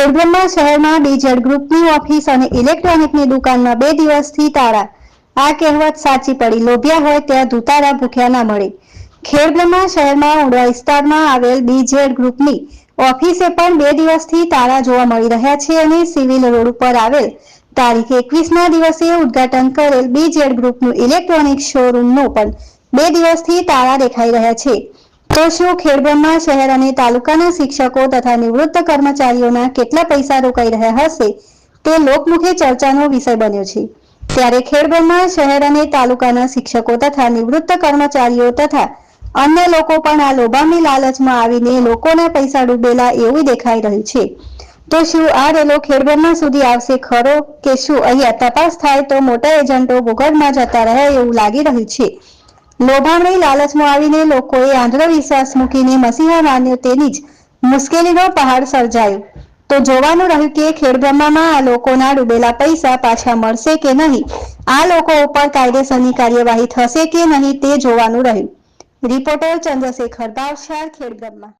ખેડબ્રહ્મા શહેરમાં બીજેડ ગ્રુપની ઓફિસ અને ઇલેક્ટ્રોનિકની દુકાનમાં 2 દિવસથી તાળા। આ કહેવત સાચી પડી, લોભિયા હોય ત્યાં ધુતારા ભૂખ્યા ના મળે। ખેડબ્રહ્મા શહેરમાં ઉંડવા વિસ્તારમાં આવેલ બીજેડ ગ્રુપની ઓફિસે પણ 2 દિવસથી તાળા જોવા મળી રહ્યા છે અને સિવિલ રોડ ઉપર આવેલ તારીખ 21ના દિવસે ઉદ્ઘાટન કરેલ બીજેડ ગ્રુપનું ઇલેક્ટ્રોનિક શોરૂમનો પણ 2 દિવસથી તાળા દેખાઈ રહ્યા છે। તો શું ખેડબ્રહ્મા શહેર અને તાલુકાના શિક્ષકો તથા નિવૃત્ત કર્મચારીઓના કેટલા પૈસા રોકાઈ રહ્યા હશે તે લોકમુખે ચર્ચાનો વિષય બન્યો છે। ત્યારે ખેડબ્રહ્મા શહેર અને તાલુકાના શિક્ષકો તથા નિવૃત્ત કર્મચારીઓ તથા અન્ય લોકો પણ આ લોભામણી લાલચમાં આવીને લોકોના પૈસા ડૂબેલા એવું દેખાઈ રહ્યું છે। તો શું આ રેલો ખેડબ્રહ્મા સુધી આવશે ખરો કે શું અહીંયા તપાસ થાય તો મોટા એજન્ટો ભૂગર્ભમાં જતા રહે એવું લાગી રહ્યું છે। લોભામણી લાલચમાં આવીને લોકોએ આંધળો વિશ્વાસ મૂકીને મસીહા માન્યો તેની જ મુશ્કેલીનો પહાડ સર્જાયો। તો જોવાનું રહ્યું કે ખેડબ્રહ્મામાં આ લોકોના ડૂબેલા પૈસા પાછા મળશે કે નહીં, આ લોકો ઉપર કાયદેસરની કાર્યવાહી થશે કે નહીં તે જોવાનું રહ્યું। રિપોર્ટર ચંદ્રશેખર ભાવસાર, ખેડબ્રહ્મા।